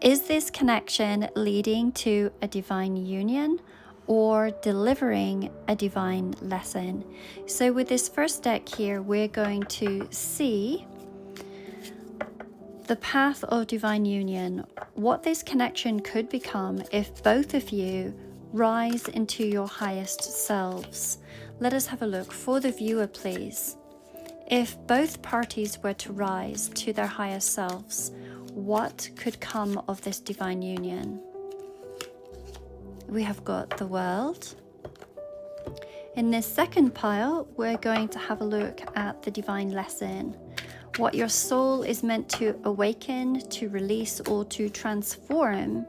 Is this connection leading to a divine union or delivering a divine lesson? So with this first deck here, we're going to see the path of divine union, what this connection could become if both of you rise into your highest selves. Let us have a look for the viewer, please. If both parties were to rise to their highest selves, what could come of this divine union? We have got the world. In this second pile, we're going to have a look at the divine lesson, what your soul is meant to awaken, to release, or to transform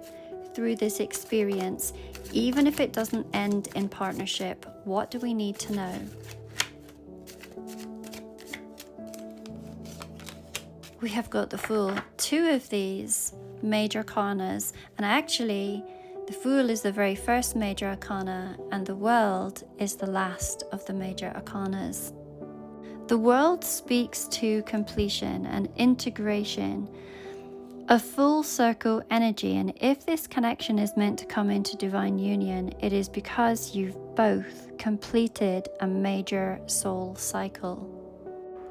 through this experience. Even if it doesn't end in partnership, what do we need to know? We have got the Fool, two of these major arcanas, and actually the Fool is the very first major arcana and the World is the last of the major arcanas. The World speaks to completion and integration, a full circle energy, and if this connection is meant to come into divine union, it is because you've both completed a major soul cycle.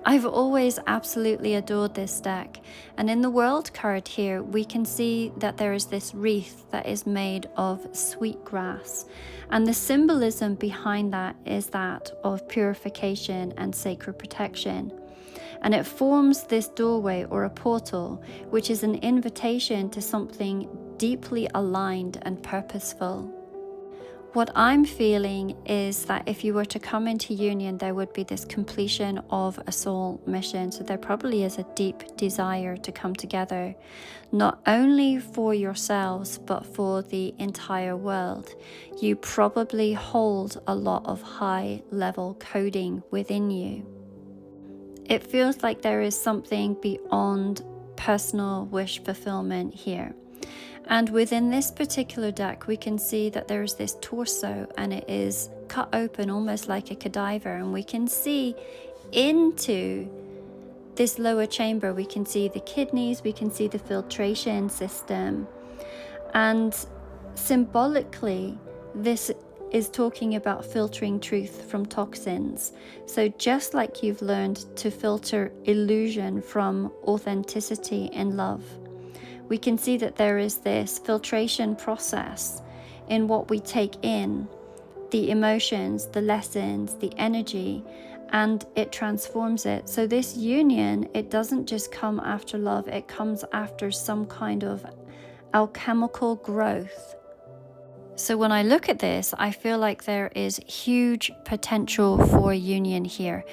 I've always absolutely adored this deck, and in the World card here we can see that there is this wreath that is made of sweetgrass, and the symbolism behind that is that of purification and sacred protection. And it forms this doorway or a portal, which is an invitation to something deeply aligned and purposeful. What I'm feeling is that if you were to come into union, there would be this completion of a soul mission. So there probably is a deep desire to come together, not only for yourselves, but for the entire world. You probably hold a lot of high level coding within you. It feels like there is something beyond personal wish fulfillment here. And within this particular deck, we can see that there is this torso and it is cut open almost like a cadaver. And we can see into this lower chamber, we can see the kidneys, we can see the filtration system. And symbolically, this is talking about filtering truth from toxins. So just like you've learned to filter illusion from authenticity in love, we can see that there is this filtration process in what we take in, the emotions, the lessons, the energy, and it transforms it. So this union, it doesn't just come after love, it comes after some kind of alchemical growth. So when I look at this, I feel like there is huge potential for union here,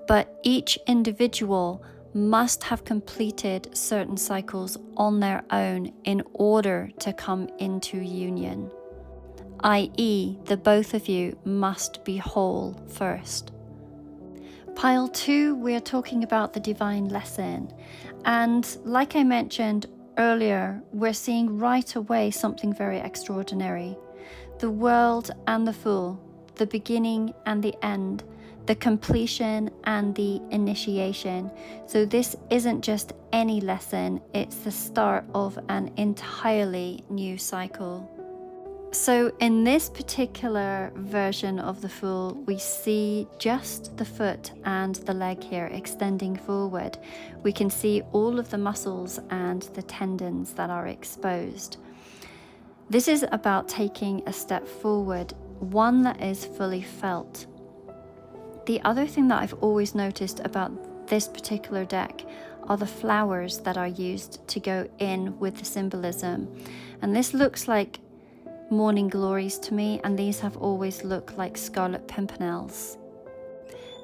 but each individual must have completed certain cycles on their own in order to come into union, i.e., the both of you must be whole first. Pile 2, we're talking about the divine lesson, and like I mentioned earlier, we're seeing right away something very extraordinary. The World and the Fool, the beginning and the end, the completion and the initiation. So this isn't just any lesson, it's the start of an entirely new cycle. So in this particular version of the Fool, we see just the foot and the leg here extending forward. We can see all of the muscles and the tendons that are exposed. This is about taking a step forward, one that is fully felt. The other thing that I've always noticed about this particular deck are the flowers that are used to go in with the symbolism. And this looks like morning glories to me, and these have always looked like scarlet pimpernels.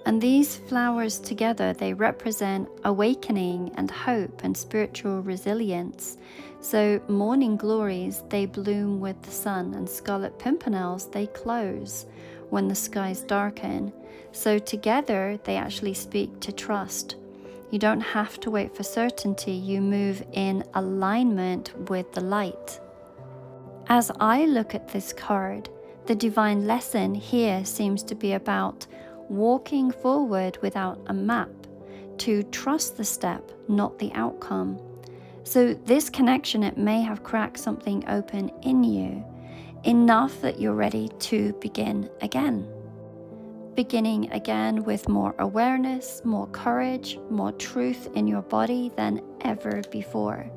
And these flowers together, they represent awakening and hope and spiritual resilience. So morning glories, they bloom with the sun, and scarlet pimpernels, they close when the skies darken. So together, they actually speak to trust. You don't have to wait for certainty, you move in alignment with the light. As I look at this card, the divine lesson here seems to be about walking forward without a map, to trust the step, not the outcome. So this connection, it may have cracked something open in you, enough that you're ready to begin again. Beginning again with more awareness, more courage, more truth in your body than ever before.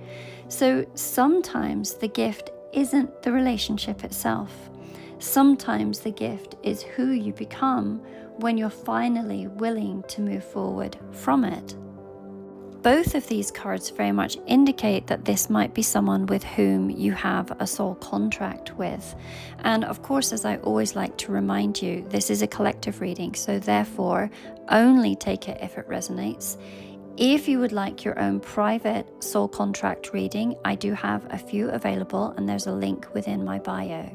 So sometimes the gift isn't the relationship itself. Sometimes the gift is who you become when you're finally willing to move forward from it. Both of these cards very much indicate that this might be someone with whom you have a soul contract with. And of course, as I always like to remind you, this is a collective reading, so therefore only take it if it resonates. If you would like your own private soul contract reading, I do have a few available, and there's a link within my bio.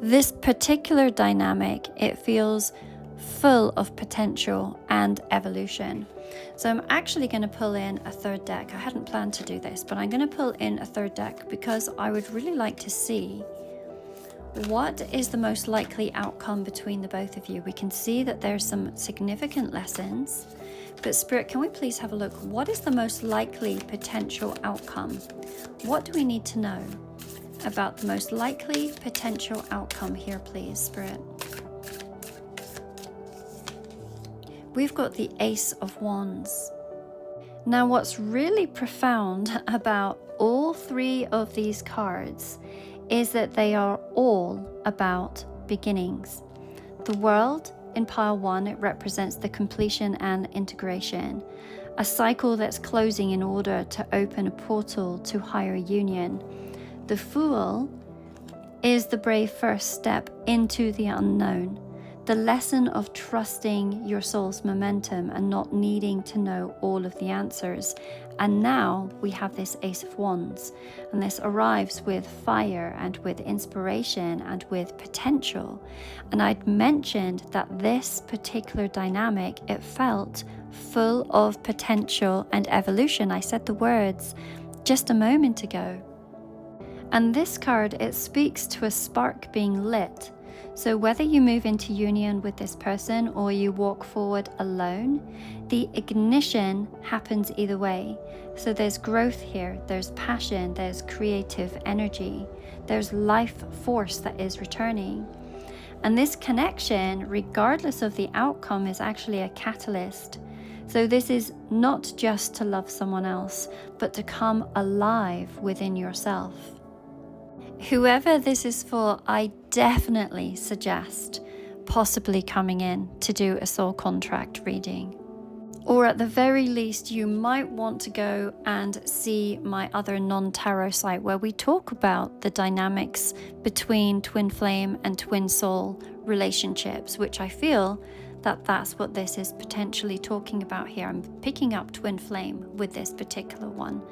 This particular dynamic, it feels full of potential and evolution. So I'm actually going to pull in a third deck. I hadn't planned to do this, but I'm going to pull in a third deck because I would really like to see what is the most likely outcome between the both of you. We can see that there's some significant lessons, but Spirit, can we please have a look? What is the most likely potential outcome? What do we need to know about the most likely potential outcome here, please, Spirit? We've got the Ace of Wands. Now, what's really profound about all three of these cards is that they are all about beginnings. The World in pile 1, it represents the completion and integration, a cycle that's closing in order to open a portal to higher union. The Fool is the brave first step into the unknown, the lesson of trusting your soul's momentum and not needing to know all of the answers. And now we have this Ace of Wands, and this arrives with fire and with inspiration and with potential. And I'd mentioned that this particular dynamic, it felt full of potential and evolution. I said the words just a moment ago. And this card, it speaks to a spark being lit. So whether you move into union with this person or you walk forward alone, the ignition happens either way. So there's growth here, there's passion, there's creative energy, there's life force that is returning. And this connection, regardless of the outcome, is actually a catalyst. So this is not just to love someone else, but to come alive within yourself. Whoever this is for, I definitely suggest possibly coming in to do a soul contract reading. Or at the very least, you might want to go and see my other non-tarot site where we talk about the dynamics between twin flame and twin soul relationships, which I feel that that's what this is potentially talking about here. I'm picking up twin flame with this particular one.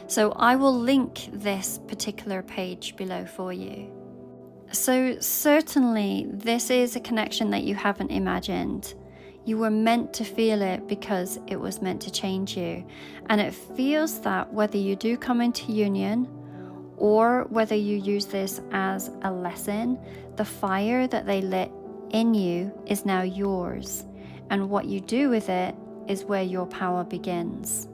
So I will link this particular page below for you. So certainly this is a connection that you haven't imagined. You were meant to feel it because it was meant to change you. And it feels that whether you do come into union or whether you use this as a lesson, the fire that they lit in you is now yours. And what you do with it is where your power begins.